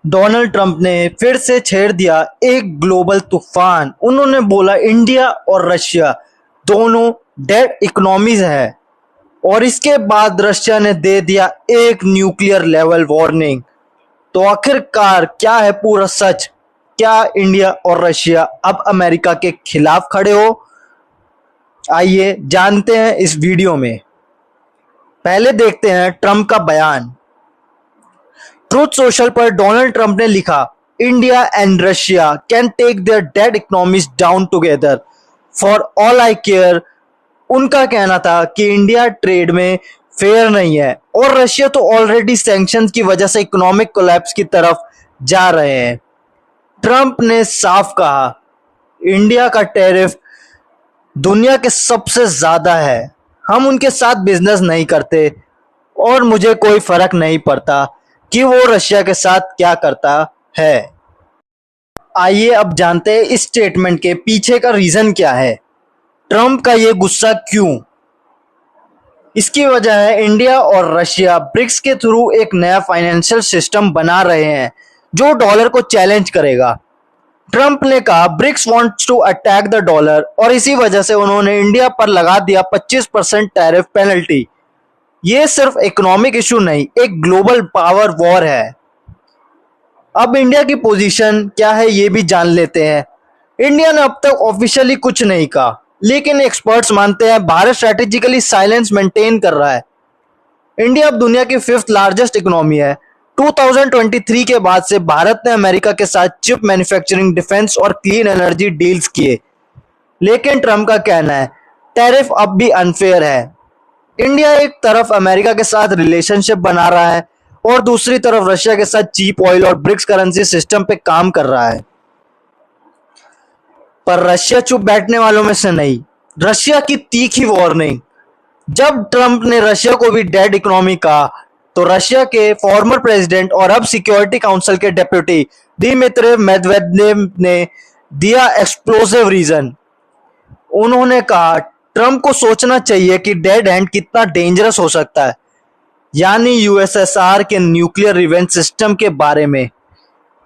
Donald Trump ने फिर से छेड़ दिया एक ग्लोबल तूफान। उन्होंने बोला इंडिया और रशिया दोनों डेड इकोनॉमीज है और इसके बाद रशिया ने दे दिया एक न्यूक्लियर लेवल वार्निंग। तो आखिरकार क्या है पूरा सच? क्या इंडिया और रशिया अब अमेरिका के खिलाफ खड़े हो? आइए जानते हैं इस वीडियो में। पहले देखते हैं ट्रंप का बयान। ट्रूथ सोशल पर डोनाल्ड ट्रंप ने लिखा, India and Russia can take their dead economies down together for all I care. उनका कहना था कि इंडिया ट्रेड में फेयर नहीं है और रशिया तो ऑलरेडी सैंक्शंस की वजह से इकोनॉमिक कोलैप्स की तरफ जा रहे हैं। ट्रंप ने साफ कहा, इंडिया का टैरिफ दुनिया के सबसे ज्यादा है। हम उनके साथ बिजनेस नहीं करते और मुझे कोई फर्क नहीं पड़ता कि वो रशिया के साथ क्या करता है। आइए अब जानते हैं इस स्टेटमेंट के पीछे का रीजन क्या है। ट्रंप का ये गुस्सा क्यों? इसकी वजह है इंडिया और रशिया ब्रिक्स के थ्रू एक नया फाइनेंशियल सिस्टम बना रहे हैं जो डॉलर को चैलेंज करेगा। ट्रंप ने कहा BRICS wants to attack the dollar और इसी वजह से उन्होंने इंडिया पर लगा दिया 25% टैरिफ पेनल्टी। ये सिर्फ इकोनॉमिक इशू नहीं, एक ग्लोबल पावर वॉर है। अब इंडिया की पोजीशन क्या है ये भी जान लेते हैं। इंडिया ने अब तक ऑफिशियली कुछ नहीं कहा, लेकिन एक्सपर्ट्स मानते हैं भारत स्ट्रेटेजिकली साइलेंस मेंटेन कर रहा है। इंडिया अब दुनिया की 5th लार्जेस्ट इकोनॉमी है। 2023 के बाद से भारत ने अमेरिका के साथ चिप मैन्युफैक्चरिंग, डिफेंस और क्लीन एनर्जी डील्स किए। लेकिन ट्रंप का कहना है टैरिफ अब भी अनफेयर है। इंडिया एक तरफ अमेरिका के साथ रिलेशनशिप बना रहा है और दूसरी तरफ रशिया के साथ चीप ऑयल और ब्रिक्स करेंसी सिस्टम पे काम कर रहा है। पर रशिया चुप बैठने वालों में से नहीं। रशिया की तीखी वार्निंग। जब ट्रंप ने रशिया को भी डेड इकोनॉमी कहा तो रशिया के फॉर्मर प्रेसिडेंट और अब सिक्योरिटी काउंसिल के डेप्यूटी दिमित्री मेदवेदेव ने दिया एक्सप्लोसिव रीजन। उन्होंने कहा ट्रंप को सोचना चाहिए कि डेड हैंड कितना डेंजरस हो सकता है, यानी यूएसएसआर के न्यूक्लियर रिवेंज सिस्टम के बारे में।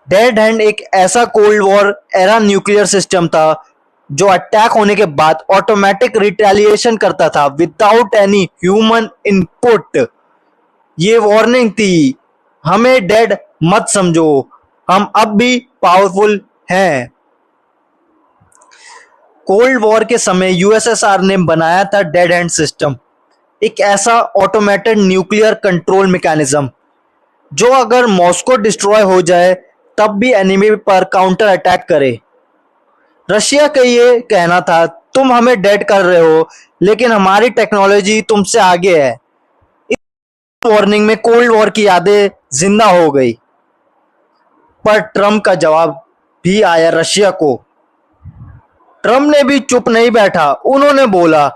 डेड हैंड एक ऐसा cold war era nuclear system था जो अटैक होने के बाद ऑटोमेटिक रिटेलिएशन करता था विदाउट एनी ह्यूमन इनपुट। ये वार्निंग थी, हमें डेड मत समझो, हम अब भी पावरफुल हैं। कोल्ड वॉर के समय यूएसएसआर ने बनाया था डेड हैंड सिस्टम, एक ऐसा ऑटोमेटेड न्यूक्लियर कंट्रोल मैकेनिज्म जो अगर मॉस्को डिस्ट्रॉय हो जाए तब भी एनिमी पर काउंटर अटैक करे। रशिया का ये कहना था तुम हमें डेड कर रहे हो लेकिन हमारी टेक्नोलॉजी तुमसे आगे है। इस वार्निंग में कोल्ड वॉर की यादें जिंदा हो गई। पर ट्रंप का जवाब भी आया रशिया को। ट्रंप ने भी चुप नहीं बैठा। उन्होंने बोला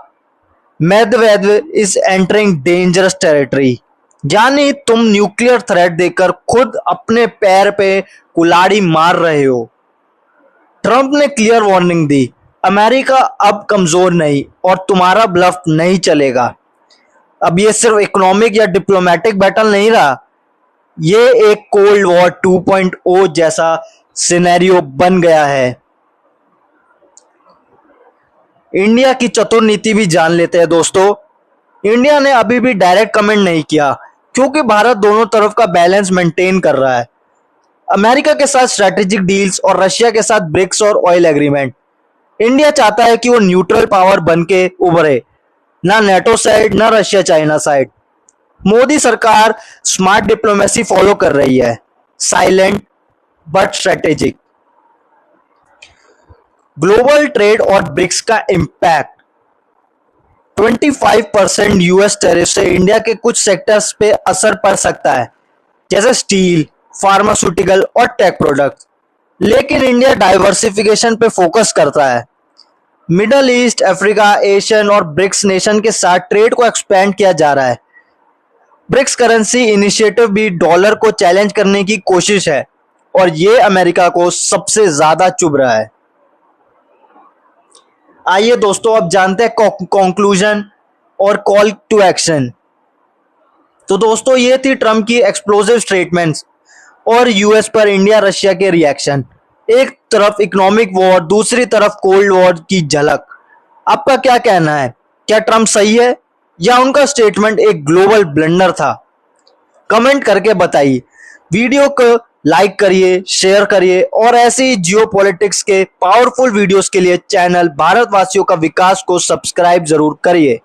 Medvedev is entering dangerous territory, यानी तुम न्यूक्लियर थ्रेट देकर खुद अपने पैर पे कुल्हाड़ी मार रहे हो। ट्रंप ने क्लियर वार्निंग दी, अमेरिका अब कमजोर नहीं और तुम्हारा ब्लफ नहीं चलेगा। अब ये सिर्फ इकोनॉमिक या डिप्लोमेटिक बैटल नहीं रहा, ये एक कोल्ड वॉर 2.0 जैसा सिनेरियो बन गया है। इंडिया की चतुर नीति भी जान लेते हैं दोस्तों। इंडिया ने अभी भी डायरेक्ट कमेंट नहीं किया क्योंकि भारत दोनों तरफ का बैलेंस मेंटेन कर रहा है। अमेरिका के साथ स्ट्रेटेजिक डील्स और रशिया के साथ ब्रिक्स और ऑयल एग्रीमेंट। इंडिया चाहता है कि वो न्यूट्रल पावर बन के उभरे, ना नेटो साइड ना रशिया चाइना साइड। मोदी सरकार स्मार्ट डिप्लोमेसी फॉलो कर रही है, silent but strategic. Global trade और ब्रिक्स का इंपैक्ट। 25% यूएस टैरिफ से इंडिया के कुछ सेक्टर्स पे असर पड़ सकता है, जैसे स्टील, फार्मास्यूटिकल और टेक प्रोडक्ट्स। लेकिन इंडिया डाइवर्सिफिकेशन पे फोकस करता है। मिडल ईस्ट, अफ्रीका, एशियन और ब्रिक्स नेशन के साथ ट्रेड को एक्सपेंड किया जा रहा है। ब्रिक्स करेंसी इनिशिएटिव भी डॉलर को चैलेंज करने की कोशिश है और ये अमेरिका को सबसे ज्यादा चुभ रहा है। आइए दोस्तों अब जानते हैं कंक्लूजन और कॉल टू एक्शन। तो दोस्तों ये थी ट्रंप की एक्सप्लोसिव स्टेटमेंट्स। और यूएस पर इंडिया रशिया के रिएक्शन, एक तरफ इकोनॉमिक वॉर, दूसरी तरफ कोल्ड वॉर की झलक। आपका क्या कहना है? क्या ट्रम्प सही है या उनका स्टेटमेंट एक ग्लोबल ब्लंडर था? कमेंट करके बताइए। वीडियो को लाइक करिए, शेयर करिए और ऐसे ही जियोपॉलिटिक्स के पावरफुल वीडियोस के लिए चैनल भारतवासियों का विकास को सब्सक्राइब जरूर करिए।